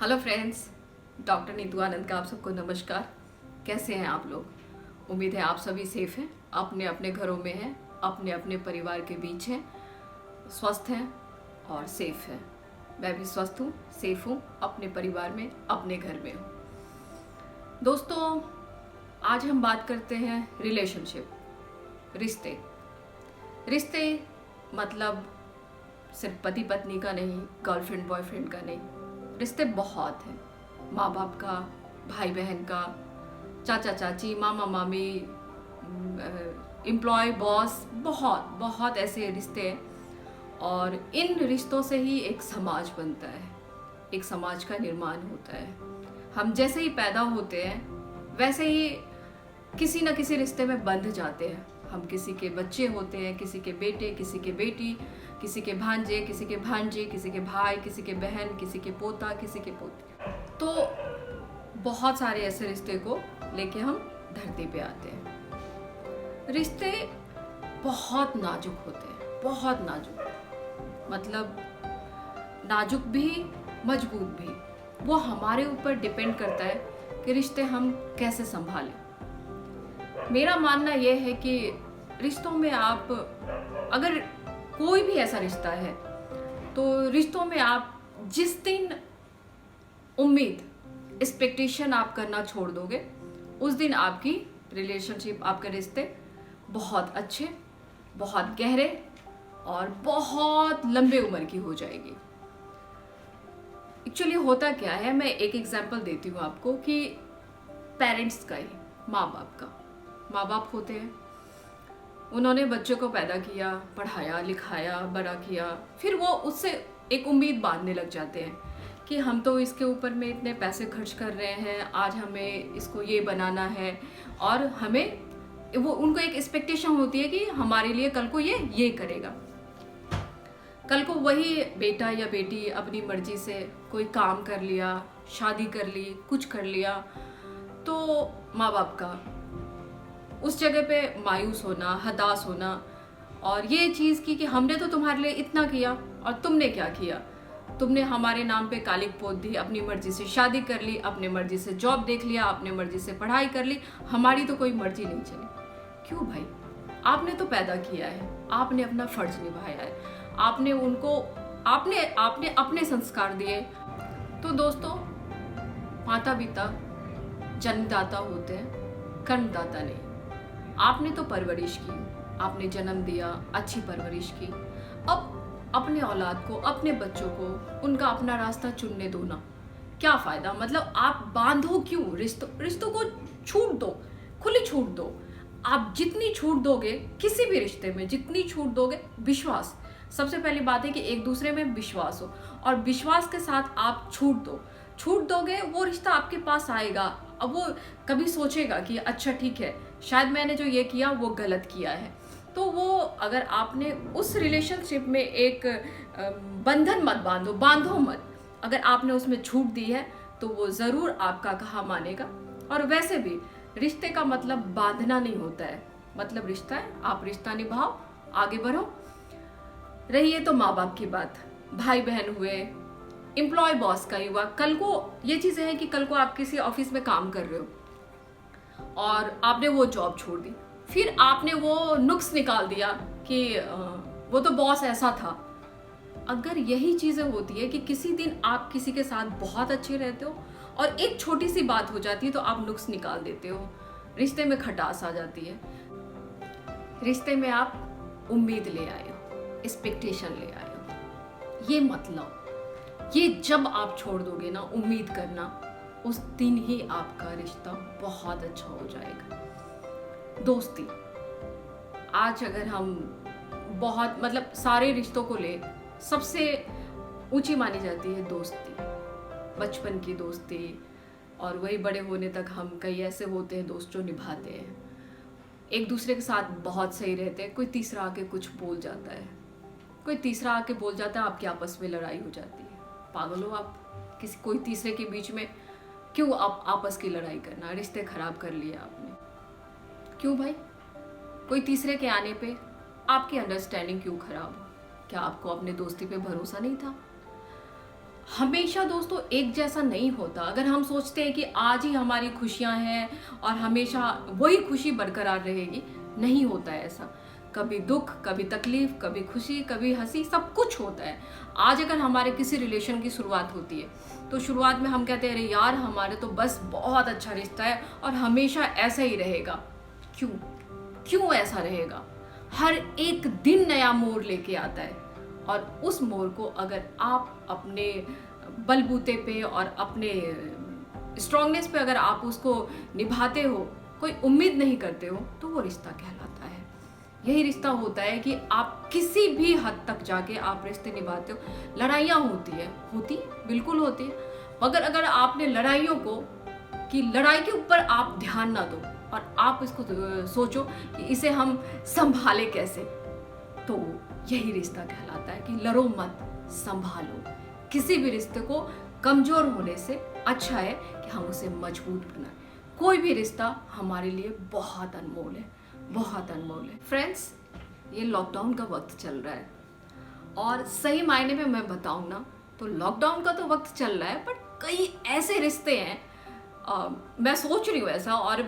Hello friends, doctor Neetu आनंद का आप सबको नमस्कार। कैसे हैं आप लोग? उम्मीद है आप सभी सेफ हैं, अपने अपने घरों में हैं, अपने अपने परिवार के बीच हैं, स्वस्थ हैं और सेफ हैं। मैं भी स्वस्थ हूँ, सेफ हूँ, अपने परिवार में, अपने घर में हूँ। दोस्तों, आज हम बात करते हैं रिलेशनशिप, रिश्ते। रिश्ते मतलब सिर्फ पति पत्नी का नहीं, गर्लफ्रेंड बॉयफ्रेंड का नहीं, रिश्ते बहुत हैं। माँ बाप का, भाई बहन का, चाचा चाची, मामा मामी, एम्प्लॉय बॉस, बहुत बहुत ऐसे रिश्ते हैं। और इन रिश्तों से ही एक समाज बनता है, एक समाज का निर्माण होता है। हम जैसे ही पैदा होते हैं वैसे ही किसी न किसी रिश्ते में बंध जाते हैं। हम किसी के बच्चे होते हैं, किसी के बेटे, किसी के बेटी, किसी के भांजे, किसी के भांजी, किसी के भाई, किसी के बहन, किसी के पोता, किसी के पोती। तो बहुत सारे ऐसे रिश्ते को लेके हम धरती पे आते हैं। रिश्ते बहुत नाजुक होते हैं, बहुत नाजुक, मतलब नाजुक भी, मजबूत भी। वो हमारे ऊपर डिपेंड करता है कि रिश्ते हम कैसे संभालें। मेरा मानना यह है कि रिश्तों में आप, अगर कोई भी ऐसा रिश्ता है, तो रिश्तों में आप जिस दिन उम्मीद, एक्सपेक्टेशन आप करना छोड़ दोगे, उस दिन आपकी रिलेशनशिप, आपके रिश्ते बहुत अच्छे, बहुत गहरे और बहुत लंबे उम्र की हो जाएगी। एक्चुअली होता क्या है, मैं एक एग्जांपल देती हूँ आपको कि पेरेंट्स का ही, माँ बाप का। माँ बाप होते हैं, उन्होंने बच्चों को पैदा किया, पढ़ाया लिखाया, बड़ा किया, फिर वो उससे एक उम्मीद बांधने लग जाते हैं कि हम तो इसके ऊपर में इतने पैसे खर्च कर रहे हैं, आज हमें इसको ये बनाना है, और हमें वो, उनको एक एक्सपेक्टेशन होती है कि हमारे लिए कल को ये करेगा। कल को वही बेटा या बेटी अपनी मर्जी से कोई काम कर लिया, शादी कर ली, कुछ कर लिया, तो माँ बाप का उस जगह पे मायूस होना, हताश होना, और ये चीज़ की कि हमने तो तुम्हारे लिए इतना किया और तुमने क्या किया। तुमने हमारे नाम पे कालिक पोत दी, अपनी मर्जी से शादी कर ली, अपनी मर्जी से जॉब देख लिया, अपनी मर्जी से पढ़ाई कर ली, हमारी तो कोई मर्जी नहीं चली। क्यों भाई? आपने तो पैदा किया है, आपने अपना फर्ज निभाया है, आपने उनको, आपने अपने संस्कार दिए। तो दोस्तों, माता पिता जन्मदाता होते हैं, कर्मदाता नहीं। आपने तो परवरिश की, आपने जन्म दिया, अच्छी परवरिश की। अब अपने औलाद को, अपने बच्चों को उनका अपना रास्ता चुनने दो ना। क्या फायदा? मतलब आप बांधो क्यों? रिश्तों को छूट दो, खुली छूट दो। आप जितनी छूट दोगे किसी भी रिश्ते में, जितनी छूट दोगे, विश्वास सबसे पहली बात है कि एक दूसरे में विश्वास हो, और विश्वास के साथ आप छूट दोगे, वो रिश्ता आपके पास आएगा। अब वो कभी सोचेगा कि अच्छा ठीक है, शायद मैंने जो ये किया वो गलत किया है। तो वो, अगर आपने उस रिलेशनशिप में एक बंधन मत बांधो मत। अगर आपने उसमें छूट दी है तो वो ज़रूर आपका कहा मानेगा। और वैसे भी रिश्ते का मतलब बांधना नहीं होता है, मतलब रिश्ता है, आप रिश्ता निभाओ, आगे बढ़ो। रही है तो माँ बाप की बात, भाई बहन हुए, एम्प्लॉय बॉस का ही हुआ। कल को ये चीज़ें हैं कि कल को आप किसी ऑफिस में काम कर रहे हो और आपने वो जॉब छोड़ दी, फिर आपने वो नुक्स निकाल दिया कि वो तो बॉस ऐसा था। अगर यही चीज़ें होती है कि किसी दिन आप किसी के साथ बहुत अच्छे रहते हो और एक छोटी सी बात हो जाती है तो आप नुक्स निकाल देते हो, रिश्ते में खटास आ जाती है। रिश्ते में आप उम्मीद ले आए हो, एक्सपेक्टेशन ले आए हो, ये मतलब ये जब आप छोड़ दोगे ना उम्मीद करना, उस दिन ही आपका रिश्ता बहुत अच्छा हो जाएगा। दोस्ती, आज अगर हम बहुत, मतलब सारे रिश्तों को ले, सबसे ऊंची मानी जाती है दोस्ती, बचपन की दोस्ती। और वही बड़े होने तक हम कई ऐसे होते हैं दोस्त जो निभाते हैं, एक दूसरे के साथ बहुत सही रहते हैं। कोई तीसरा आके कुछ बोल जाता है, कोई तीसरा आके बोल जाता है, आपकी आपस में लड़ाई हो जाती है। पागल हो आप? कोई तीसरे के बीच में क्यों आप आपस की लड़ाई करना? रिश्ते खराब कर लिए आपने, क्यों भाई? कोई तीसरे के आने पे आपकी अंडरस्टैंडिंग क्यों खराब हो? क्या आपको अपने दोस्ती पे भरोसा नहीं था? हमेशा दोस्तों एक जैसा नहीं होता। अगर हम सोचते हैं कि आज ही हमारी खुशियां हैं और हमेशा वही खुशी बरकरार रहेगी, नहीं होता है ऐसा। कभी दुख, कभी तकलीफ, कभी खुशी, कभी हंसी, सब कुछ होता है। आज अगर हमारे किसी रिलेशन की शुरुआत होती है तो शुरुआत में हम कहते हैं अरे यार हमारे तो बस बहुत अच्छा रिश्ता है और हमेशा ऐसा ही रहेगा। क्यों क्यों ऐसा रहेगा? हर एक दिन नया मोड़ लेके आता है और उस मोड़ को अगर आप अपने बलबूते पे और अपने स्ट्रांगनेस पे अगर आप उसको निभाते हो, कोई उम्मीद नहीं करते हो, तो वो रिश्ता कहलाता है। यही रिश्ता होता है कि आप किसी भी हद तक जाके आप रिश्ते निभाते हो। लड़ाइयाँ होती है, होती बिल्कुल होती है, मगर अगर आपने लड़ाइयों को कि लड़ाई के ऊपर आप ध्यान ना दो और आप इसको सोचो कि इसे हम संभाले कैसे, तो यही रिश्ता कहलाता है कि लड़ो मत, संभालो। किसी भी रिश्ते को कमजोर होने से अच्छा है कि हम उसे मजबूत बनाएं। कोई भी रिश्ता हमारे लिए बहुत अनमोल है, बहुत अनमोल है। फ्रेंड्स, ये लॉकडाउन का वक्त चल रहा है और सही मायने में मैं बताऊं ना तो लॉकडाउन का तो वक्त चल रहा है, पर कई ऐसे रिश्ते हैं, मैं सोच रही हूँ ऐसा, और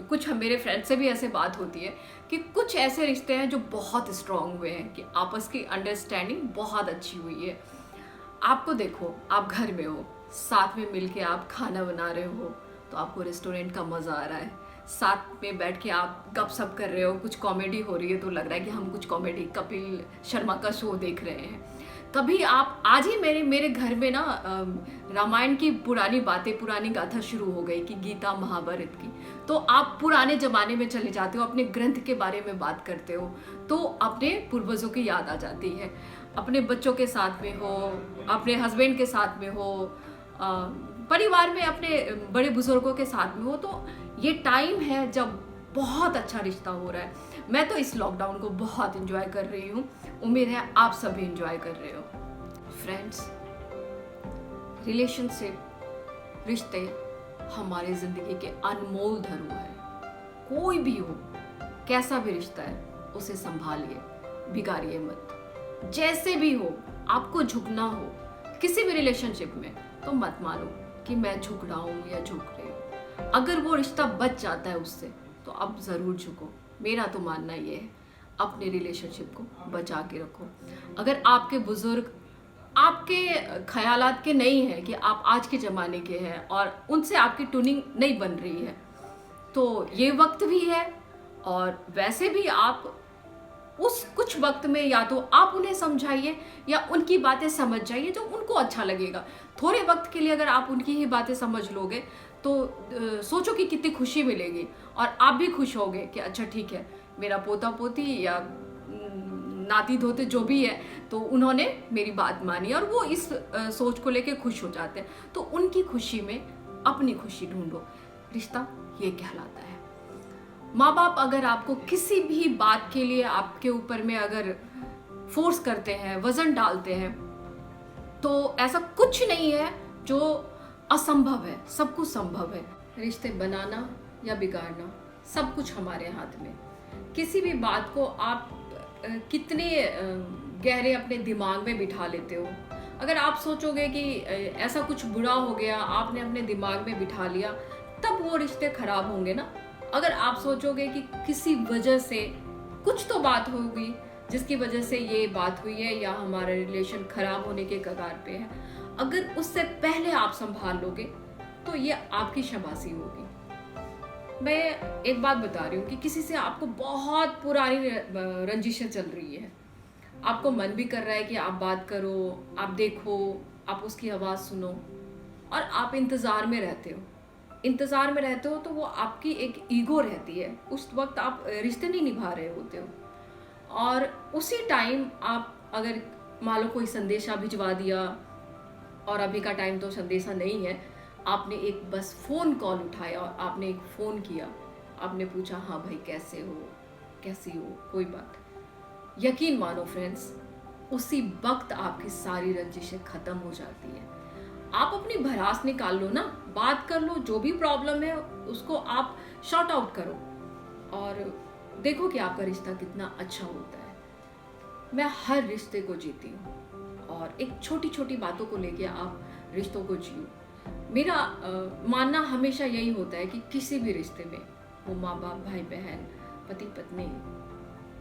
कुछ मेरे फ्रेंड से भी ऐसे बात होती है कि कुछ ऐसे रिश्ते हैं जो बहुत स्ट्रांग हुए हैं, कि आपस की अंडरस्टैंडिंग बहुत अच्छी हुई है। आपको देखो, आप घर में हो, साथ में मिलके आप खाना बना रहे हो तो आपको रेस्टोरेंट का मज़ा आ रहा है, साथ में बैठ के आप गपशप कर रहे हो, कुछ कॉमेडी हो रही है तो लग रहा है कि हम कुछ कॉमेडी, कपिल शर्मा का शो देख रहे हैं। कभी आप आज ही मेरे घर में ना रामायण की पुरानी बातें, पुरानी गाथा शुरू हो गई कि गीता महाभारत की, तो आप पुराने जमाने में चले जाते हो, अपने ग्रंथ के बारे में बात करते हो तो अपने पूर्वजों की याद आ जाती है। अपने बच्चों के साथ में हो, अपने हस्बैंड के साथ में हो, परिवार में अपने बड़े बुजुर्गों के साथ में हो, तो ये टाइम है जब बहुत अच्छा रिश्ता हो रहा है। मैं तो इस लॉकडाउन को बहुत एंजॉय कर रही हूँ, उम्मीद है आप सभी एंजॉय कर रहे हो। फ्रेंड्स, रिलेशनशिप, रिश्ते हमारे जिंदगी के अनमोल धरोहर है। कोई भी हो, कैसा भी रिश्ता है, उसे संभालिए, बिगाड़िए मत। जैसे भी हो, आपको झुकना हो किसी भी रिलेशनशिप में, तो मत मानो कि मैं झुक रहा हूँ या झुक रही हूँ। अगर वो रिश्ता बच जाता है उससे, तो आप ज़रूर झुको। मेरा तो मानना ये है, अपने रिलेशनशिप को बचा के रखो। अगर आपके बुजुर्ग आपके ख्यालात के नहीं हैं, कि आप आज के ज़माने के हैं और उनसे आपकी ट्यूनिंग नहीं बन रही है, तो ये वक्त भी है। और वैसे भी आप उस कुछ वक्त में या तो आप उन्हें समझाइए या उनकी बातें समझ जाइए जो उनको अच्छा लगेगा। थोड़े वक्त के लिए अगर आप उनकी ही बातें समझ लोगे तो सोचो कि कितनी खुशी मिलेगी और आप भी खुश होगे कि अच्छा ठीक है, मेरा पोता पोती या नाती धोते जो भी है, तो उन्होंने मेरी बात मानी और वो इस सोच को लेके खुश हो जाते हैं। तो उनकी खुशी में अपनी खुशी ढूंढो। रिश्ता ये कहलाता है। माँ बाप अगर आपको किसी भी बात के लिए आपके ऊपर में अगर फोर्स करते हैं, वजन डालते हैं, तो ऐसा कुछ नहीं है जो असंभव है, सब कुछ संभव है। रिश्ते बनाना या बिगाड़ना सब कुछ हमारे हाथ में। किसी भी बात को आप कितने गहरे अपने दिमाग में बिठा लेते हो। अगर आप सोचोगे कि ऐसा कुछ बुरा हो गया, आपने अपने दिमाग में बिठा लिया, तब वो रिश्ते खराब होंगे ना। अगर आप सोचोगे कि किसी वजह से कुछ तो बात होगी जिसकी वजह से ये बात हुई है या हमारा रिलेशन खराब होने के कगार पे है, अगर उससे पहले आप संभाल लोगे तो ये आपकी शाबाशी होगी। मैं एक बात बता रही हूँ कि किसी से आपको बहुत पुरानी रंजिशें चल रही है, आपको मन भी कर रहा है कि आप बात करो, आप देखो, आप उसकी आवाज़ सुनो, और आप इंतज़ार में रहते हो। इंतज़ार में रहते हो तो वो आपकी एक ईगो रहती है, उस वक्त आप रिश्ते नहीं निभा रहे होते हो। और उसी टाइम आप अगर मान लो कोई संदेशा भिजवा दिया, और अभी का टाइम तो संदेशा नहीं है, आपने एक बस फ़ोन कॉल उठाया और आपने एक फ़ोन किया, आपने पूछा हाँ भाई कैसे हो, कैसी हो, कोई बात, यकीन मानो फ्रेंड्स, उसी वक्त आपकी सारी रंजिशें ख़त्म हो जाती है। आप अपनी भड़ास निकाल लो ना, बात कर लो, जो भी प्रॉब्लम है उसको आप शॉर्ट आउट करो और देखो कि आपका रिश्ता कितना अच्छा होता है। मैं हर रिश्ते को जीती हूँ और एक छोटी छोटी बातों को लेके आप रिश्तों को जियो। मेरा मानना हमेशा यही होता है कि किसी भी रिश्ते में, वो माँ बाप, भाई बहन, पति पत्नी,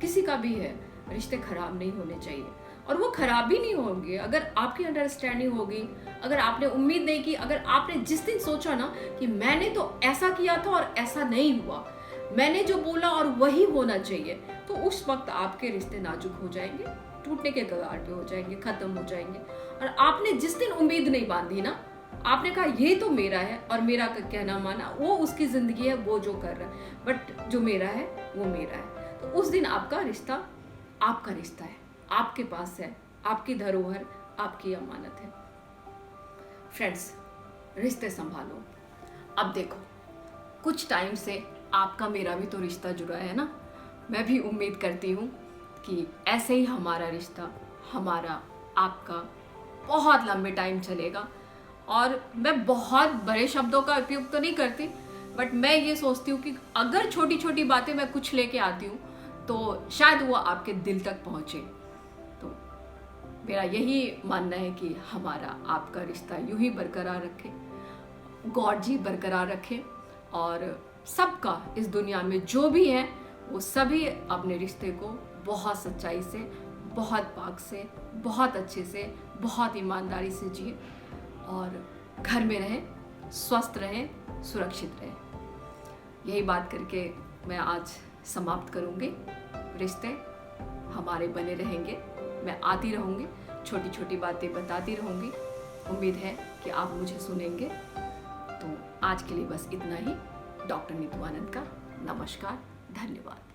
किसी का भी है, रिश्ते खराब नहीं होने चाहिए। और वो खराब भी नहीं होंगे अगर आपकी अंडरस्टैंडिंग होगी, अगर आपने उम्मीद नहीं की, अगर आपने जिस दिन सोचा ना कि मैंने तो ऐसा किया था और ऐसा नहीं हुआ, मैंने जो बोला और वही होना चाहिए, तो उस वक्त आपके रिश्ते नाजुक हो जाएंगे, टूटने के कगार पे हो जाएंगे, खत्म हो जाएंगे। और आपने जिस दिन उम्मीद नहीं बांधी ना, आपने कहा ये तो मेरा है और मेरा का कहना माना, वो उसकी जिंदगी है, वो जो कर रहा है, बट जो मेरा है वो मेरा है, तो उस दिन आपका रिश्ता आपका रिश्ता है, आपके पास है, आपकी धरोहर, आपकी अमानत है। फ्रेंड्स, रिश्ते संभालो। अब देखो, कुछ टाइम से आपका मेरा भी तो रिश्ता जुड़ा है ना। मैं भी उम्मीद करती हूँ कि ऐसे ही हमारा रिश्ता, हमारा आपका बहुत लंबे टाइम चलेगा। और मैं बहुत बड़े शब्दों का उपयोग तो नहीं करती, बट मैं ये सोचती हूँ कि अगर छोटी छोटी बातें मैं कुछ लेके आती हूँ तो शायद वो आपके दिल तक पहुँचे। तो मेरा यही मानना है कि हमारा आपका रिश्ता यूं ही बरकरार रखे, गॉड जी बरकरार रखे, और सबका इस दुनिया में जो भी है वो सभी अपने रिश्ते को बहुत सच्चाई से, बहुत पाक से, बहुत अच्छे से, बहुत ईमानदारी से जिए और घर में रहें, स्वस्थ रहें, सुरक्षित रहें। यही बात करके मैं आज समाप्त करूँगी। रिश्ते हमारे बने रहेंगे, मैं आती रहूँगी, छोटी छोटी बातें बताती रहूँगी। उम्मीद है कि आप मुझे सुनेंगे। तो आज के लिए बस इतना ही। डॉक्टर नीतू आनंद का नमस्कार, धन्यवाद।